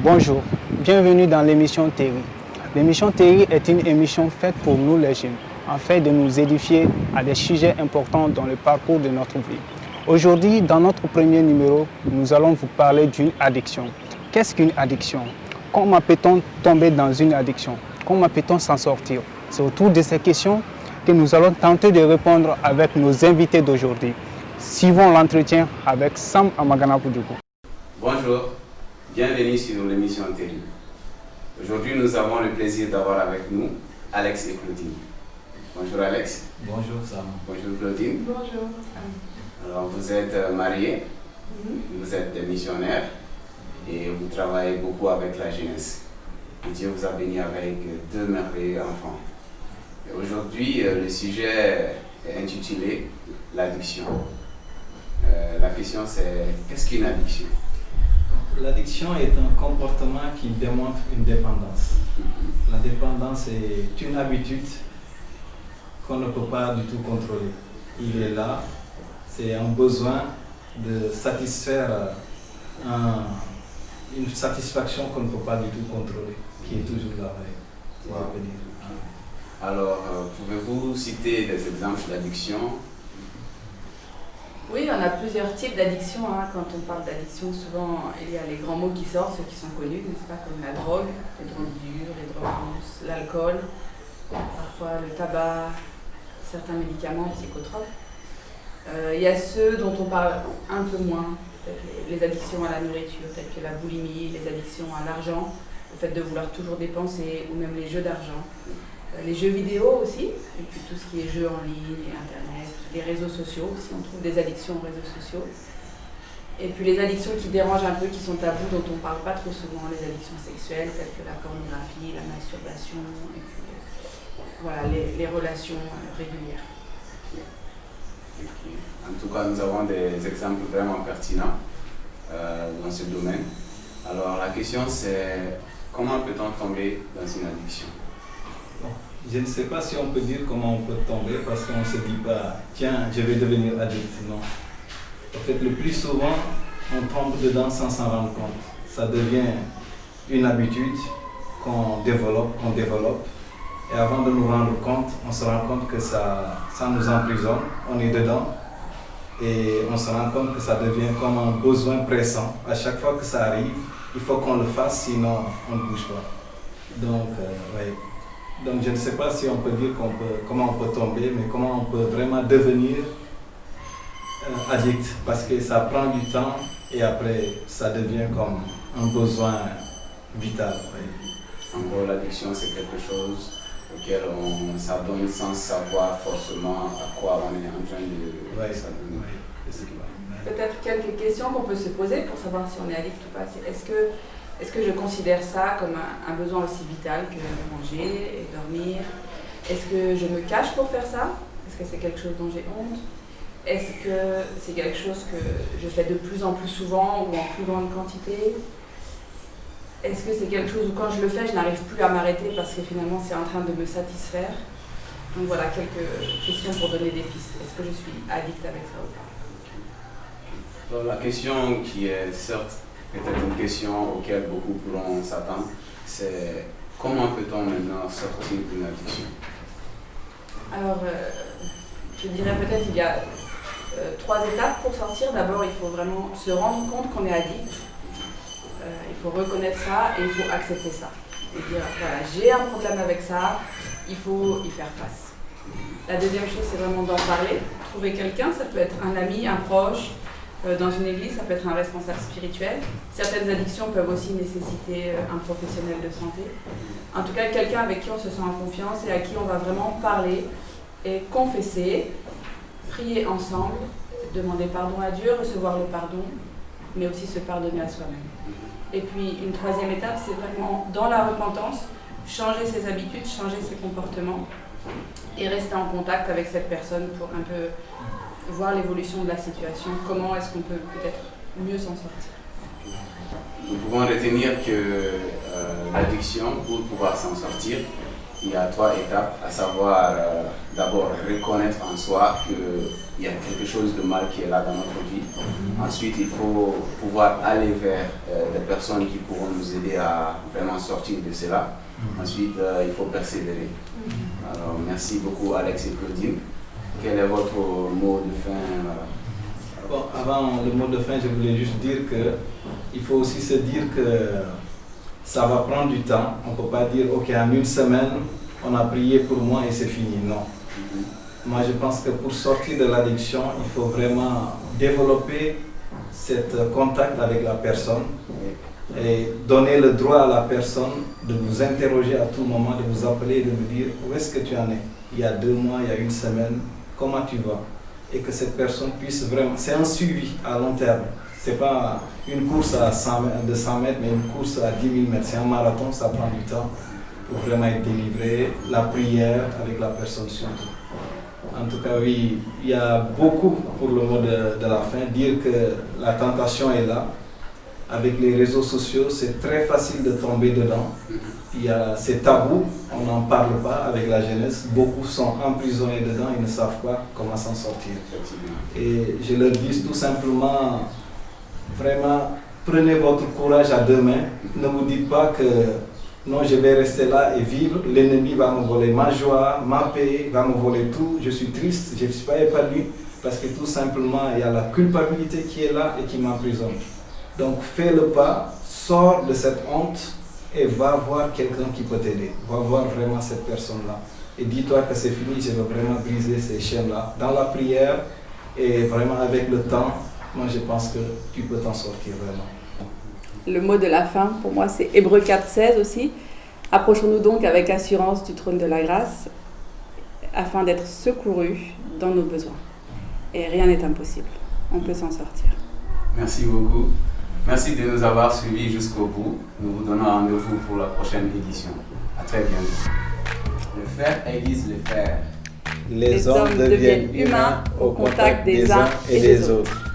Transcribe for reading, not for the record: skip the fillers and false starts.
Bonjour, bienvenue dans l'émission Terry. L'émission Terry est une émission faite pour nous les jeunes, afin de nous édifier à des sujets importants dans le parcours de notre vie. Aujourd'hui, dans notre premier numéro, nous allons vous parler d'une addiction. Qu'est-ce qu'une addiction? Comment peut-on tomber dans une addiction? Comment peut-on s'en sortir? C'est autour de ces questions que nous allons tenter de répondre avec nos invités d'aujourd'hui. Suivons l'entretien avec Sam Amagana Koudoukou. Bonjour, bienvenue sur l'émission Terry. Aujourd'hui, nous avons le plaisir d'avoir avec nous Alex et Claudine. Bonjour Alex. Bonjour Sam. Bonjour Claudine. Bonjour. Alors, vous êtes mariés, vous êtes des missionnaires et vous travaillez beaucoup avec la jeunesse. Et Dieu vous a béni avec deux merveilleux enfants. Et aujourd'hui, le sujet est intitulé l'addiction. La question c'est, qu'est-ce qu'une addiction? L'addiction est un comportement qui démontre une dépendance. La dépendance est une habitude qu'on ne peut pas du tout contrôler. Il est là, c'est un besoin de satisfaire une satisfaction qu'on ne peut pas du tout contrôler, qui est toujours là. Wow. Alors, pouvez-vous citer des exemples d'addiction? Oui, on a plusieurs types d'addictions. Quand on parle d'addiction, souvent il y a les grands mots qui sortent, ceux qui sont connus, n'est-ce pas, comme la drogue, les drogues dures, les drogues douces, l'alcool, parfois le tabac, certains médicaments, psychotropes. Il y a ceux dont on parle un peu moins, les addictions à la nourriture, telles que la boulimie, les addictions à l'argent, le fait de vouloir toujours dépenser, ou même les jeux d'argent. Les jeux vidéo aussi, et puis tout ce qui est jeux en ligne, et internet, les réseaux sociaux aussi, on trouve des addictions aux réseaux sociaux. Et puis les addictions qui dérangent un peu, qui sont tabous, dont on ne parle pas trop souvent, les addictions sexuelles, telles que la pornographie, la masturbation, et puis voilà, les relations régulières. En tout cas, nous avons des exemples vraiment pertinents dans ce domaine. Alors la question c'est, comment peut-on tomber dans une addiction? Bon, je ne sais pas si on peut dire comment on peut tomber parce qu'on ne se dit pas tiens, je vais devenir addict. Non. En fait, le plus souvent, on tombe dedans sans s'en rendre compte. Ça devient une habitude qu'on développe. Et avant de nous rendre compte, on se rend compte que ça nous emprisonne. On est dedans. Et on se rend compte que ça devient comme un besoin pressant. À chaque fois que ça arrive, il faut qu'on le fasse, sinon on ne bouge pas. Donc, ouais. Donc je ne sais pas si on peut dire comment on peut tomber, mais comment on peut vraiment devenir addict, parce que ça prend du temps et après ça devient comme un besoin vital. En gros, l'addiction c'est quelque chose auquel on s'adonne sans savoir forcément à quoi on est en train de s'adonner. Peut-être quelques questions qu'on peut se poser pour savoir si on est addict ou pas. Est-ce que je considère ça comme un besoin aussi vital que manger et dormir? Est-ce que je me cache pour faire ça? Est-ce que c'est quelque chose dont j'ai honte? Est-ce que c'est quelque chose que je fais de plus en plus souvent ou en plus grande quantité? Est-ce que c'est quelque chose où quand je le fais, je n'arrive plus à m'arrêter parce que finalement c'est en train de me satisfaire? Donc voilà, quelques questions pour donner des pistes. Est-ce que je suis addict avec ça ou pas? Alors, la question qui est certes peut-être une question auquel beaucoup pourront s'attendre, c'est comment peut-on maintenant sortir d'une addiction? Alors, je dirais peut-être qu'il y a 3 étapes pour sortir. D'abord, il faut vraiment se rendre compte qu'on est addict. Il faut reconnaître ça et il faut accepter ça. Et dire, voilà, j'ai un problème avec ça, il faut y faire face. La deuxième chose, c'est vraiment d'en parler. Trouver quelqu'un, ça peut être un ami, un proche, dans une église, ça peut être un responsable spirituel. Certaines addictions peuvent aussi nécessiter un professionnel de santé. En tout cas, quelqu'un avec qui on se sent en confiance et à qui on va vraiment parler et confesser, prier ensemble, demander pardon à Dieu, recevoir le pardon, mais aussi se pardonner à soi-même. Et puis, une troisième étape, c'est vraiment, dans la repentance, changer ses habitudes, changer ses comportements et rester en contact avec cette personne pour un peu voir l'évolution de la situation, comment est-ce qu'on peut peut-être mieux s'en sortir. Nous pouvons retenir que l'addiction, pour pouvoir s'en sortir, il y a 3 étapes, à savoir d'abord reconnaître en soi qu'il y a quelque chose de mal qui est là dans notre vie. Ensuite, il faut pouvoir aller vers des personnes qui pourront nous aider à vraiment sortir de cela. Ensuite, il faut persévérer. Alors, merci beaucoup Alex et Claudine. Quel est votre mot de fin? Bon, avant le mot de fin, je voulais juste dire qu'il faut aussi se dire que ça va prendre du temps. On ne peut pas dire, ok, en une semaine, on a prié pour moi et c'est fini. Non. Moi, je pense que pour sortir de l'addiction, il faut vraiment développer cet contact avec la personne et donner le droit à la personne de vous interroger à tout moment, de vous appeler et de vous dire où est-ce que tu en es. Il y a 2 mois, il y a une semaine, comment tu vas? Et que cette personne puisse vraiment... C'est un suivi à long terme. Ce n'est pas une course à 100 mètres, mais une course à 10 000 mètres. C'est un marathon, ça prend du temps pour vraiment être délivré. La prière avec la personne surtout. En tout cas, oui, il y a beaucoup pour le mot de la fin. Dire que la tentation est là. Avec les réseaux sociaux, c'est très facile de tomber dedans. C'est tabou, on n'en parle pas avec la jeunesse. Beaucoup sont emprisonnés dedans, ils ne savent pas comment s'en sortir. Et je leur dis tout simplement, vraiment, prenez votre courage à 2 mains. Ne vous dites pas que non, je vais rester là et vivre. L'ennemi va me voler ma joie, ma paix, va me voler tout. Je suis triste, je ne suis pas épanoui parce que tout simplement, il y a la culpabilité qui est là et qui m'emprisonne. Donc fais le pas, sors de cette honte et va voir quelqu'un qui peut t'aider. Va voir vraiment cette personne-là. Et dis-toi que c'est fini, je veux vraiment briser ces chaînes-là. Dans la prière et vraiment avec le temps, moi je pense que tu peux t'en sortir vraiment. Le mot de la fin, pour moi, c'est Hébreux 4,16 aussi. Approchons-nous donc avec assurance du trône de la grâce afin d'être secourus dans nos besoins. Et rien n'est impossible. On peut s'en sortir. Merci beaucoup. Merci de nous avoir suivis jusqu'au bout. Nous vous donnons rendez-vous pour la prochaine édition. À très bientôt. Le faire aiguise le fer. Les hommes deviennent humains au contact des uns et des autres.